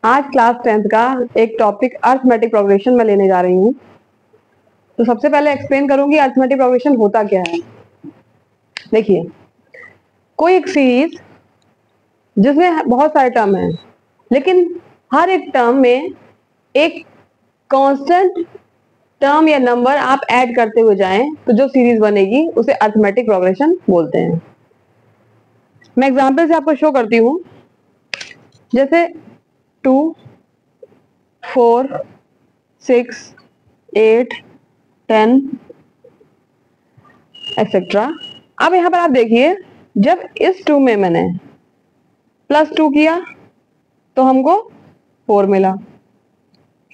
आज class 10th का एक टॉपिक अरिथमेटिक प्रोग्रेशन में लेने जा रही हूँ। तो सबसे पहले एक्सप्लेन करूंगी अरिथमेटिक प्रोग्रेशन होता क्या है। देखिए, कोई एक सीरीज जिसमें बहुत सारे टर्म हैं, लेकिन हर एक टर्म में एक कांस्टेंट टर्म या नंबर आप ऐड करते हुए जाएं तो जो सीरीज बनेगी उसे अरिथमेटिक प्रोग्रेशन बोलते हैं। मैं एग्जांपल से आपको शो करती हूँ। जैसे 2, 4, 6, 8, 10 एक्सेट्रा। अब यहाँ पर आप देखिए, जब इस 2 में मैंने +2 किया तो हमको 4 मिला।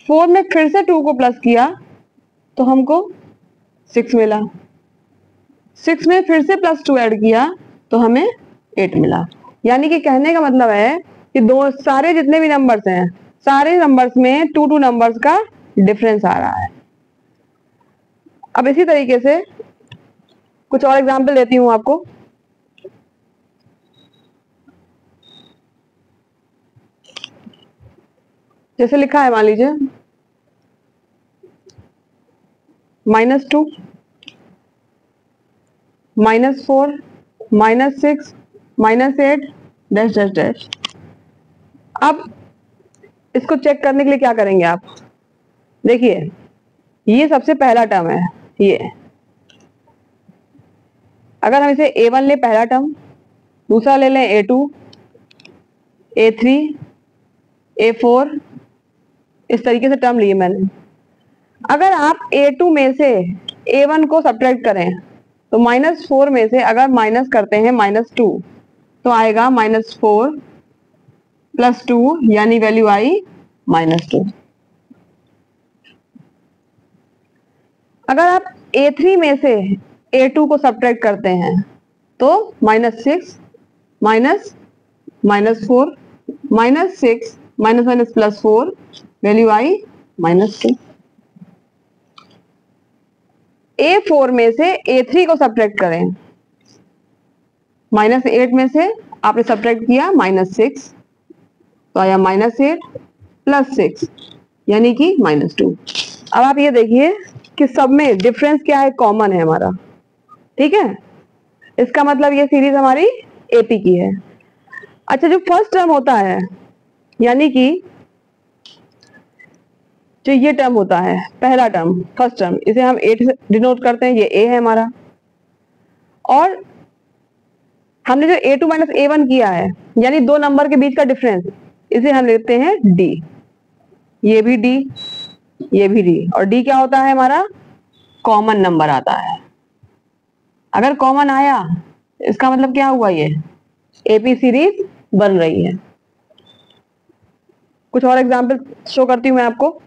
4 में फिर से 2 को प्लस किया तो हमको 6 मिला। 6 में फिर से +2 ऐड किया तो हमें 8 मिला। यानी कि कहने का मतलब है कि दो सारे जितने भी नंबर्स हैं, सारे नंबर्स में 2 नंबर्स का डिफरेंस आ रहा है। अब इसी तरीके से कुछ और एग्जांपल देती हूँ आपको। जैसे लिखा है, मान लीजिए -2, -4, -6, -8 डैश डैश डैश। अब इसको चेक करने के लिए क्या करेंगे आप? देखिए, ये सबसे पहला टर्म है। ये अगर हम इसे A1 ले, पहला टर्म, दूसरा ले लें A2, A3, A4, इस तरीके से टर्म लिए मैंने। अगर आप A2 में से A1 को सब्ट्रैक्ट करें तो -4 में से अगर माइनस करते हैं -2 तो आएगा -4 + 2, यानी वैल्यू आई -2। अगर आप A3 में से A2 को सब्ट्रैक्ट करते हैं तो -6 माइनस -4 -6 माइनस माइनस +4, वैल्यू आई -2। A4 में से A3 को सब्ट्रैक्ट करें, -8 में से आपने सब्ट्रैक्ट किया -6 तो आया -8 + 6, यानी कि -2। अब आप ये देखिए कि सब में डिफरेंस क्या है, कॉमन है हमारा। ठीक है, इसका मतलब ये सीरीज हमारी एपी की है। अच्छा, जो फर्स्ट टर्म होता है, यानी कि जो ये टर्म होता है, पहला टर्म, फर्स्ट टर्म, इसे हम 8 से डिनोट करते हैं। ये ए है हमारा, और हमने जो A2 - A1 किया है, यानी दो नंबर के बीच का डिफरेंस, इसे हम लेते हैं डी। ये भी डी, ये भी डी, और डी क्या होता है हमारा? कॉमन नंबर आता है। अगर कॉमन आया इसका मतलब क्या हुआ? ये एपी सीरीज बन रही है। कुछ और एग्जांपल शो करती हूं मैं आपको।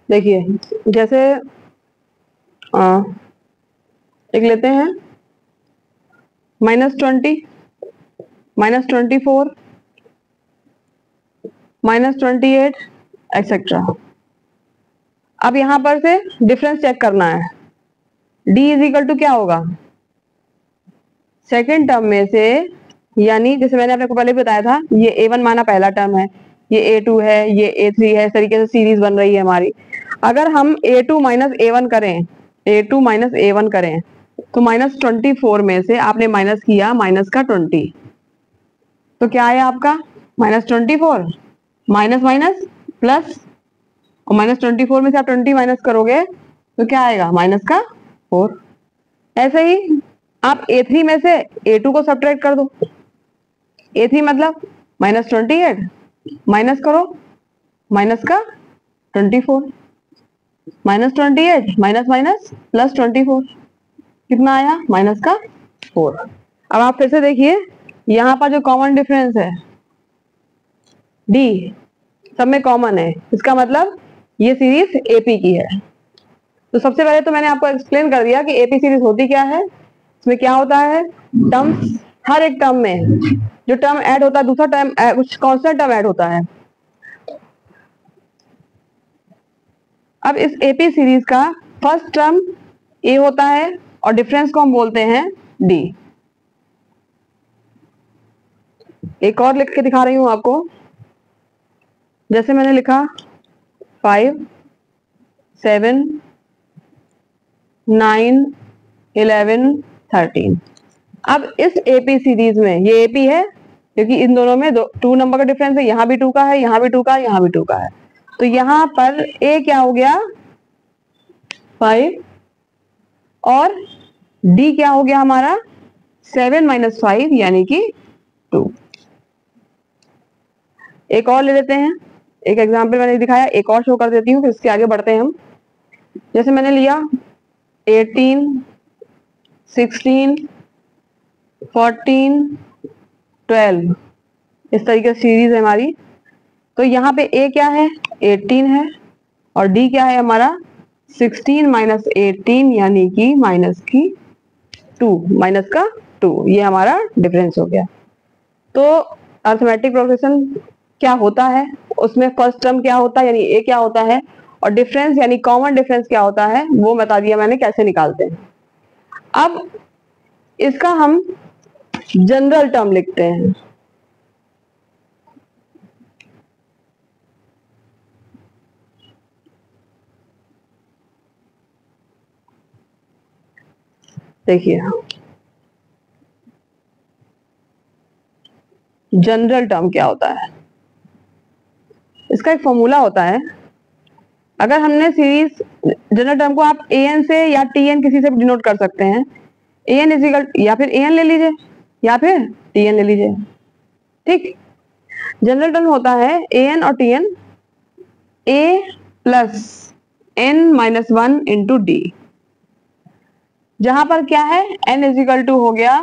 देखिए, जैसे एक लेते हैं -20, -24, -28 एक्सेट्रा। अब यहां पर से डिफरेंस चेक करना है। D = क्या होगा? सेकेंड टर्म में से, यानी जैसे मैंने आपको पहले बताया था, ये A1 माना पहला टर्म है, ये A2 है, ये A3 है, इस तरीके से सीरीज बन रही है हमारी। अगर हम A2 - A1 करें, A2 - A1 करें तो -24 में से आपने माइनस किया माइनस का 20, तो क्या आया आपका? -24 माइनस माइनस प्लस, और -24 में से आप 20 माइनस करोगे तो क्या आएगा? -4। ऐसे ही आप A3 में से A2 को सब्ट्रैक्ट कर दो। A3 मतलब -28, माइनस करो माइनस का 24, -28 माइनस माइनस +24, कितना आया? -4। अब आप फिर से देखिए, यहाँ पर जो कॉमन डिफरेंस है D, सब में कॉमन है, इसका मतलब ये सीरीज एपी की है। तो सबसे पहले तो मैंने आपको एक्सप्लेन कर दिया कि एपी सीरीज होती क्या है। इसमें क्या होता है, टर्म्स, हर एक टर्म में जो टर्म ऐड होता है, दूसरा टर्म कुछ कांस्टेंट टर्म ऐड होता है। अब इस एपी सीरीज का फर्स्ट टर्म ए होता है और डिफरेंस को हम बोलते हैं डी। एक और लिख के दिखा रही हूं आपको, जैसे मैंने लिखा 5 7 9 11 13। अब इस एपी सीरीज में, ये एपी है क्योंकि इन दोनों में 2 नंबर का डिफरेंस है, यहां भी 2 का है, यहां भी 2 का है, यहां भी 2 का है। तो यहां पर ए क्या हो गया 5 और डी क्या हो गया हमारा 7 - 5 यानी कि 2। एक और ले लेते हैं, एक एग्जाम्पल मैंने दिखाया, एक और शो कर देती हूँ, फिर इसके आगे बढ़ते हैं हम। जैसे मैंने लिया 18 16 14 12, इस तरीके से सीरीज है हमारी। तो यहाँ पे ए क्या है 18 है और डी क्या है हमारा 16 - 18 यानी कि माइनस का 2। ये हमारा डिफरेंस हो गया। तो अर्थमेटिक प्रोग्रेशन क्या होता है, उसमें फर्स्ट टर्म क्या होता है यानी ए क्या होता है, और डिफरेंस यानी कॉमन डिफरेंस क्या होता है वो बता दिया मैंने कैसे निकालते हैं। अब इसका हम जनरल टर्म लिखते हैं। देखिए जनरल टर्म क्या होता है, इसका एक फॉर्मूला होता है। अगर हमने सीरीज जनरल टर्म को आप ए एन से या टी एन किसी से भी डिनोट कर सकते हैं। ए एन इजिकल या फिर ए एन ले लीजिए या फिर टी एन ले लीजिए, ठीक। जनरल टर्म होता है ए एन और T N, A plus N minus 1 into D, जहां पर क्या है एन इजिकल टू हो गया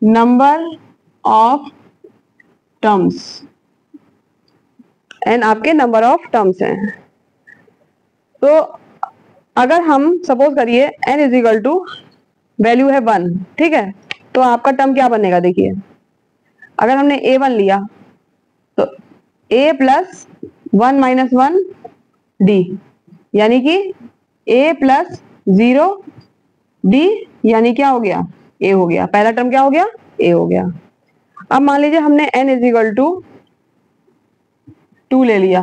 नंबर ऑफ टर्म्स, एन आपके नंबर ऑफ टर्म्स हैं। तो अगर हम सपोज करिए एन इजिकल टू वैल्यू है 1, ठीक है, तो आपका टर्म क्या बनेगा देखिए। अगर हमने a1 लिया तो a प्लस 1 - 1 डी यानी कि a प्लस 0 डी यानी क्या हो गया a हो गया। पहला टर्म क्या हो गया a हो गया। अब मान लीजिए हमने n इजिकल टू 2 ले लिया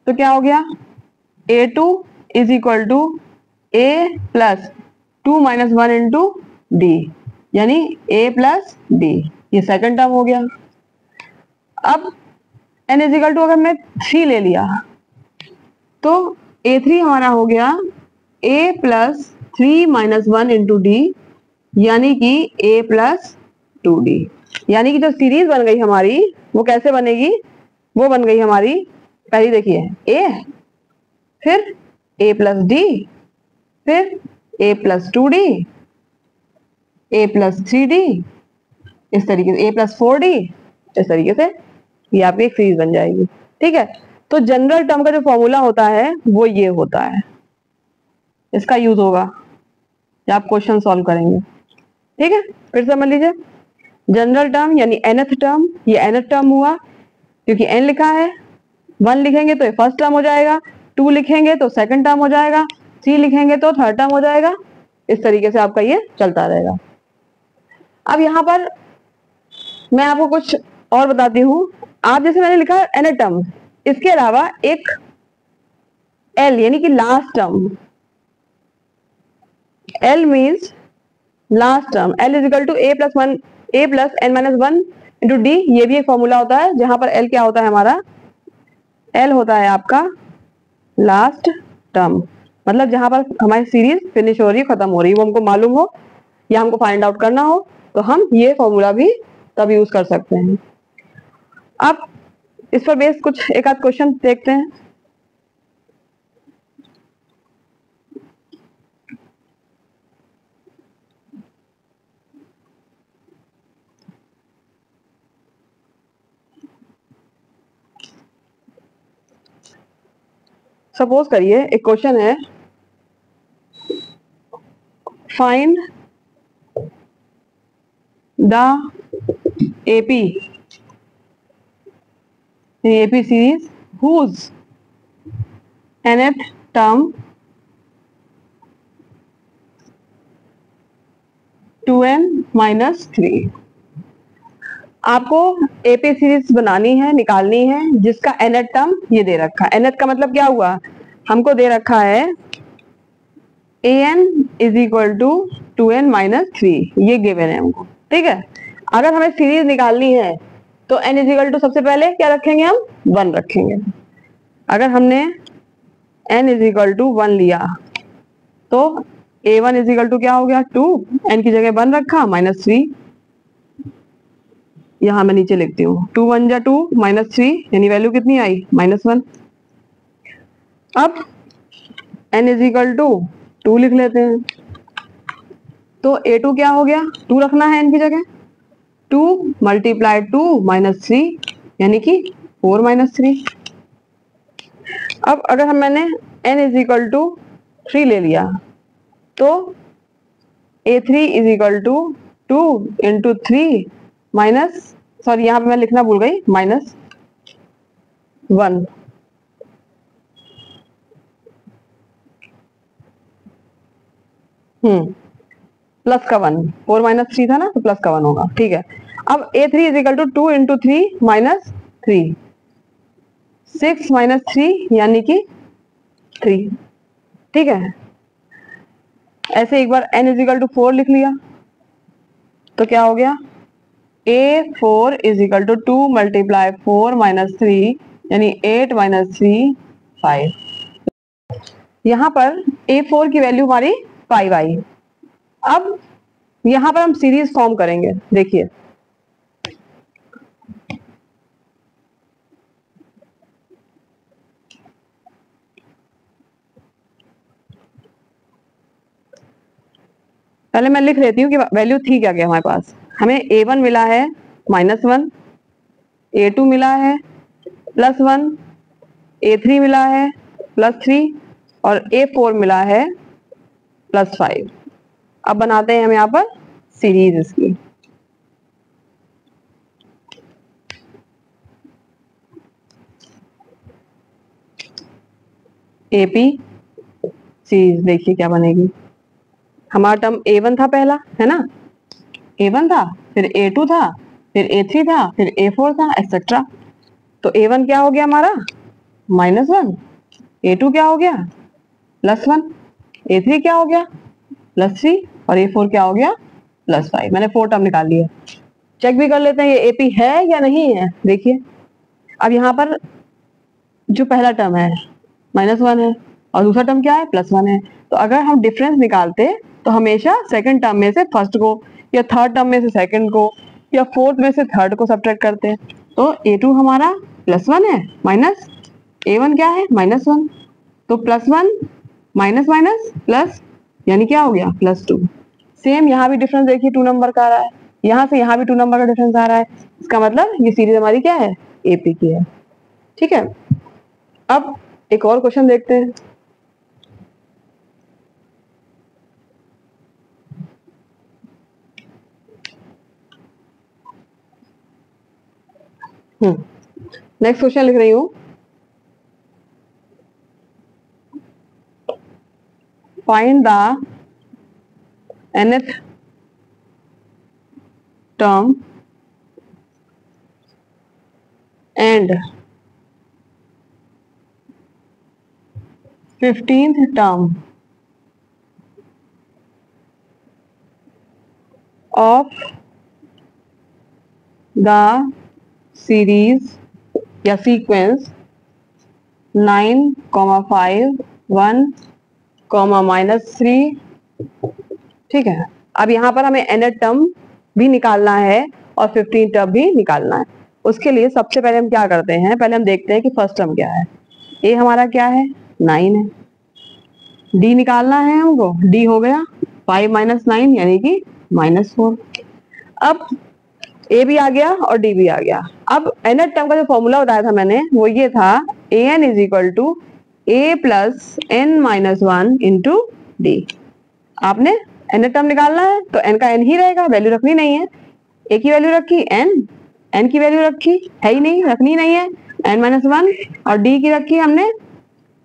तो क्या हो गया a2 is equal to a plus 2 - 1 into d यानी a प्लस डी, ये सेकंड टर्म हो गया। अब n इजिकल टू अगर मैं 3 ले लिया तो a3 हमारा हो गया a प्लस 3 - 1 इंटू डी यानी कि a प्लस 2d। यानी कि जो सीरीज बन गई हमारी वो कैसे बनेगी, वो बन गई हमारी पहली देखिए a, फिर a प्लस डी, फिर a plus 2d, a plus 3d, इस तरीके से a प्लस 4d, इस तरीके से ये आपकी एक सीरीज बन जाएगी, ठीक है। तो जनरल टर्म का जो फॉर्मूला होता है वो ये होता है, इसका यूज होगा जब आप क्वेश्चन सॉल्व करेंगे, ठीक है। फिर समझ लीजिए जनरल टर्म यानी nth टर्म, ये nth टर्म हुआ क्योंकि n लिखा है। 1 लिखेंगे तो ये फर्स्ट टर्म हो जाएगा, 2 लिखेंगे तो सेकंड टर्म हो जाएगा, 3 लिखेंगे तो थर्ड टर्म हो जाएगा। इस तरीके से आपका ये चलता रहेगा। अब यहाँ पर मैं आपको कुछ और बताती हूँ। आप जैसे मैंने लिखा nth टर्म, इसके अलावा एक l यानी कि last term, l means last term, l is equal to a plus n - 1 into d, ये भी एक फॉर्मूला होता है जहां पर l क्या होता है हमारा, l होता है आपका लास्ट टर्म, मतलब जहां पर हमारी सीरीज फिनिश हो रही है, खत्म हो रही है, वो हमको मालूम हो या हमको फाइंड आउट करना हो तो हम ये फॉर्मूला भी तब यूज कर सकते हैं। अब इस पर बेस कुछ एक आध क्वेश्चन देखते हैं। सपोज करिए एक क्वेश्चन है, find the AP series whose nth term 2n minus 3। आपको एपी सीरीज बनानी है, निकालनी है, जिसका nth टर्म ये दे रखा है। nth का मतलब क्या हुआ, हमको दे रखा है an is equal to 2n minus 3, ये गिवन है हमको, ठीक है। अगर हमें सीरीज निकालनी है तो n इज इक्वल टू सबसे पहले क्या रखेंगे, हम 1 रखेंगे। अगर हमने n इज इक्वल टू 1 लिया तो a1 इज इक्वल टू क्या हो गया 2, n की जगह 1 रखा माइनस 3, यहां मैं नीचे लिखती हूँ 2 1 जा 2 माइनस 3, यानी वैल्यू कितनी आई -1। अब n इज इक्वल टू 2 लिख लेते हैं, तो a2 क्या हो गया, 2 रखना है n की जगह, 2 मल्टीप्लाई 2 माइनस 3 यानी कि 4 माइनस 3। अब अगर मैंने n इज इक्वल टू 3 ले लिया तो a3 is equal to 2 into 3 minus, sorry यहाँ पे मैं लिखना भूल गई, -1। प्लस का 1, 4 माइनस 3 था ना, तो प्लस का 1 होगा, ठीक है। अब a3 is equal to 2 into 3 minus 3, 6 minus 3 यानी कि 3, ठीक है। ऐसे एक बार n इज इक्वल टू 4 लिख लिया तो क्या हो गया, a4 is equal to 2 multiply 4 minus 3 यानी 8 माइनस 3 5। यहाँ पर a4 की वैल्यू हमारी 5 आई। अब यहाँ पर हम सीरीज फॉर्म करेंगे, देखिए पहले मैं लिख लेती हूँ कि वैल्यू थी क्या क्या हमारे पास। हमें a1 मिला है -1, a2 मिला है +1, a3 मिला है +3 और a4 मिला है +5। अब बनाते हैं हम यहाँ पर सीरीज इसकी। एपी सीरीज देखिए क्या बनेगी, हमारा टर्म a1 था पहला, है ना, a1 था, फिर a2 था, फिर a3 था, फिर a4 था, एक्सेट्रा। तो a1 क्या हो गया हमारा -1, a2 क्या हो गया +1, a3 क्या हो गया +3 और a4 क्या हो गया +5। मैंने 4 टर्म निकाल लिया। चेक भी कर लेते हैं ये एपी है या नहीं है। देखिए अब यहाँ पर जो पहला टर्म है -1 है और दूसरा टर्म क्या है +1 है, तो अगर हम डिफरेंस निकालते तो हमेशा सेकंड टर्म में से फर्स्ट को या थर्ड टर्म में से सेकंड को या फोर्थ में से थर्ड को सब्ट्रैक्ट करते हैं। तो a2 हमारा +1 है माइनस a1 क्या है -1, तो +1 माइनस माइनस प्लस यानी क्या हो गया +2। सेम यहाँ भी डिफरेंस देखिए 2 नंबर का आ रहा है, यहाँ से यहाँ भी 2 नंबर का डिफरेंस आ रहा है, इसका मतलब ये सीरीज हमारी क्या है एपी की है, ठीक है। अब एक और क्वेश्चन देखते हैं। नेक्स्ट क्वेश्चन लिख रही हूं, find the nth term and 15th term of the series या sequence 9, 5, 1, -3, ठीक है। अब यहाँ पर हमें nth टर्म भी निकालना है और 15 टर्म भी निकालना है। उसके लिए सबसे पहले हम क्या करते हैं, पहले हम देखते हैं कि फर्स्ट टर्म क्या है। a हमारा क्या है 9 है, d निकालना है हमको, d हो गया 5 - 9 यानी कि -4। अब a भी आ गया और d भी आ गया। अब nth टर्म का जो फॉर्मूला बताया था मैंने वो ये था an is equal to a plus n minus 1 into d. आपने n टर्म निकालना है तो n का n ही रहेगा, वैल्यू रखनी नहीं है। a की वैल्यू रखी n की वैल्यू रखी है ही नहीं, रखनी नहीं है, n-1 और d की रखी हमने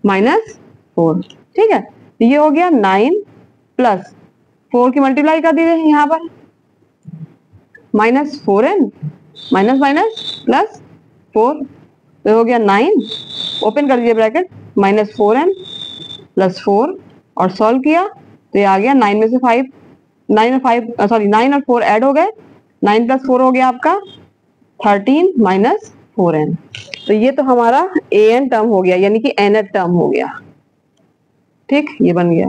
-4। ठीक है, ये हो गया 9 प्लस 4 की मल्टीप्लाई कर दीजिए यहाँ पर, -4n माइनस माइनस प्लस 4, तो हो गया 9, ओपन कर दीजिए ब्रैकेट, -4n प्लस 4 और सॉल्व किया तो ये आ गया 9 में से 5, 9 और 4 ऐड हो गए, 9 प्लस 4 हो गया आपका 13 माइनस 4n। तो ये तो हमारा an टर्म हो गया, यानी कि nth टर्म हो गया। ठीक, ये बन गया।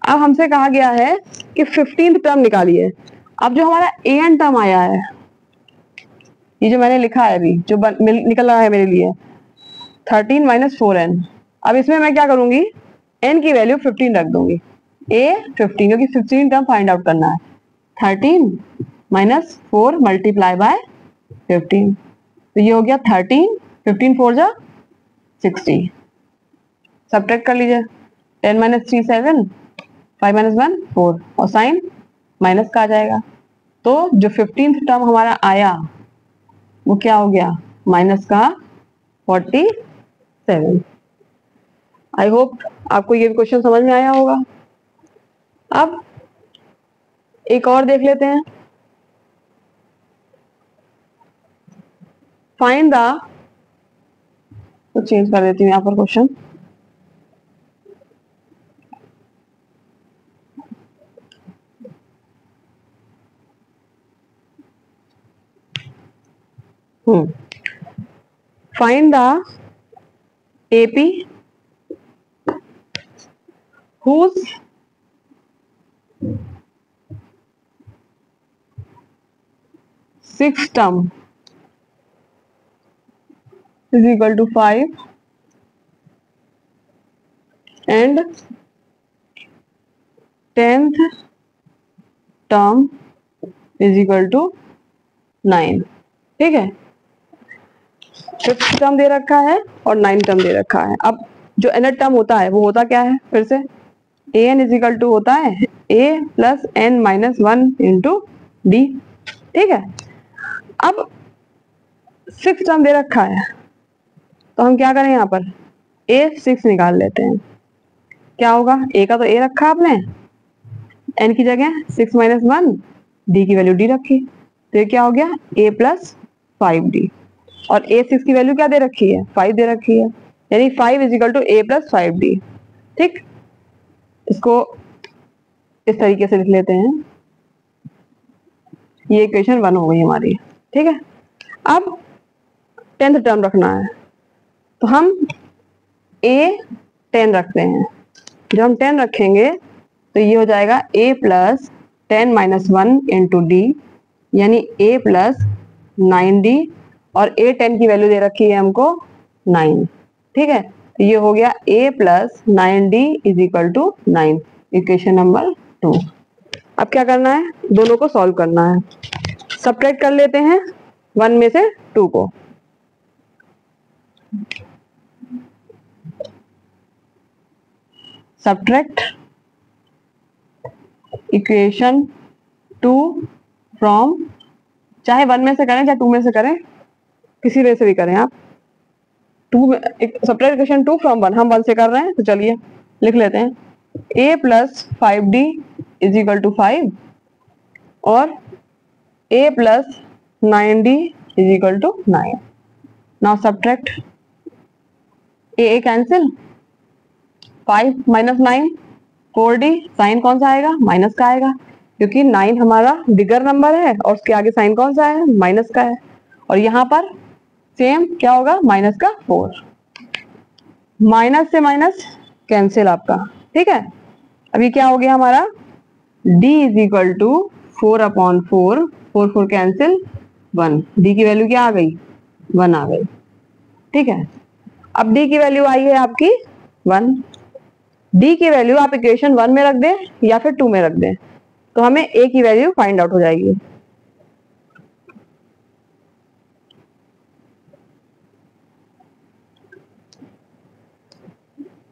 अब हमसे कहा गया है कि 15th टर्म निकालिए। अब जो हमारा an टर्म आया है, ये जो मैंने लिखा है अभी, जो निकल रहा है मेरे लिए 13 माइनस 4n, अब इसमें मैं क्या करूंगी, n की वैल्यू 15 रख दूंगी, a 15, क्योंकि 15 टर्म फाइंड आउट करना है। 13 माइनस 4 मल्टीप्लाई बाय 15, तो ये हो गया 13, 15 4 जा 60, सब्ट्रैक्ट कर लीजिए, 10 माइनस 3 7, 5 माइनस 1 4, और साइन माइनस का आ जाएगा। तो जो 15th टर्म हमारा आया वो क्या हो गया, माइनस का 47। आई होप आपको ये क्वेश्चन समझ में आया होगा। अब एक और देख लेते हैं, फाइंड द, तो चेंज कर देती हूँ यहाँ पर question, find the AP whose sixth term is equal to 5 and 10th term is equal to 9। ठीक है, 5th टर्म दे रखा है और 9th टर्म दे रखा है। अब जो nth टर्म होता है वो होता क्या है, फिर से an इज इक्वल टू होता है a plus n minus 1 into D. ठीक है, अब 6th टर्म दे रखा है तो हम क्या करें, यहाँ पर a6 निकाल लेते हैं। क्या होगा, a का तो a रखा आपने, n की जगह 6 माइनस 1, d की वैल्यू d रखी, तो ये क्या हो गया a प्लस 5d, और a6 की वैल्यू क्या दे रखी है, 5 दे रखी है, यानी 5 is equal to a plus 5d। ठीक, इसको इस तरीके से लिख लेते हैं, ये इक्वेशन 1 हो गई हमारी। ठीक है, अब 10th टर्म रखना है तो हम a10 रखते हैं। जब हम 10 रखेंगे तो ये हो जाएगा a plus 10 minus 1 into d, यानी a प्लस 9d, और a10 की वैल्यू दे रखी है हमको 9। ठीक है, तो ये हो गया a plus 9d is equal to 9, equation number 2। अब क्या करना है, दोनों को सॉल्व करना है। सब्ट्रैक्ट कर लेते हैं 1 में से 2 को, सब्ट्रैक्ट इक्वेशन 2 फ्रॉम, चाहे 1 में से करें चाहे 2 में से करें, किसी वे से भी करें आप, 2 में सब्ट्रैक्ट इक्वेशन 2 फ्रॉम 1, हम 1 से कर रहे हैं तो चलिए लिख लेते हैं, a plus 5d is equal to 5 और a plus 9d is equal to 9। Now subtract, a cancel, 5 minus 9 4d, sign कौन सा आएगा, माइनस का आएगा, क्योंकि 9 हमारा बिगर नंबर है और उसके आगे साइन कौन सा है, माइनस का है, और यहाँ पर सेम क्या होगा, माइनस का 4, माइनस से माइनस कैंसिल आपका। ठीक है, अभी क्या हो गया हमारा, d is equal to 4/4, 4 4 cancel 1, d की वैल्यू क्या आ गई, 1 आ गई। ठीक है, अब d की वैल्यू आई है आपकी 1, d की वैल्यू आप इक्वेशन 1 में रख दें या फिर 2 में रख दें तो हमें a की वैल्यू फाइंड आउट हो जाएगी।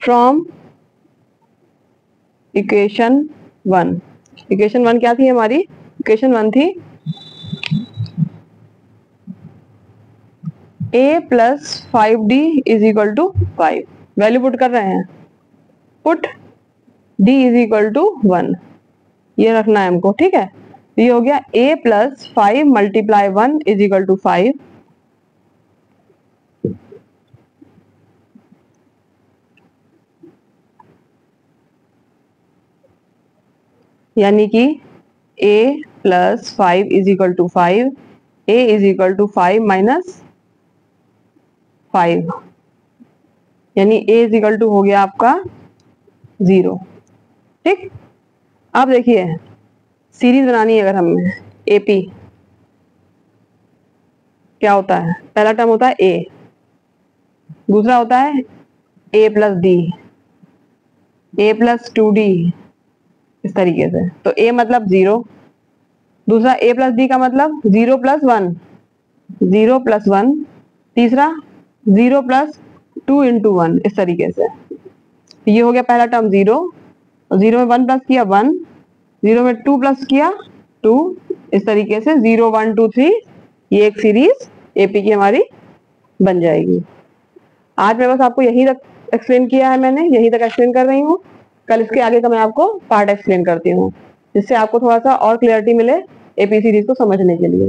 फ्रॉम इक्वेशन 1, इक्वेशन 1 क्या थी हमारी, इक्वेशन 1 थी a plus 5d is equal to 5, value put कर रहे हैं, put d is equal to 1, ये रखना है हमको, ठीक है। ये हो गया a plus 5 multiply 1 is equal to 5, यानी कि a plus 5 is equal to 5, a is equal to 5 minus 5, यानी a इज इक्वल टू हो गया आपका 0, ठीक। अब देखिए सीरीज बनानी है अगर हमें, AP क्या होता है, पहला टर्म होता है a, दूसरा होता है a plus d, a plus 2d, इस तरीके से। तो a मतलब 0, दूसरा a प्लस d का मतलब 0 प्लस 1, 0 प्लस 1, तीसरा 0 प्लस 2 इंटू 1, इस तरीके से। ये हो गया पहला टर्म 0, 0 में 1 प्लस किया 1, 0 में 2 प्लस किया 2, इस तरीके से 0 1 2 3, ये एक सीरीज AP की हमारी बन जाएगी। आज मैं बस आपको यहीं तक एक्सप्लेन किया है, मैंने यहीं तक एक्सप्लेन कर रही हूँ। कल इसके आगे का मैं आपको पार्ट एक्सप्लेन करती हूँ, जिससे आपको थोड़ा सा और क्लियरिटी मिले AP सीरीज को समझने के लिए।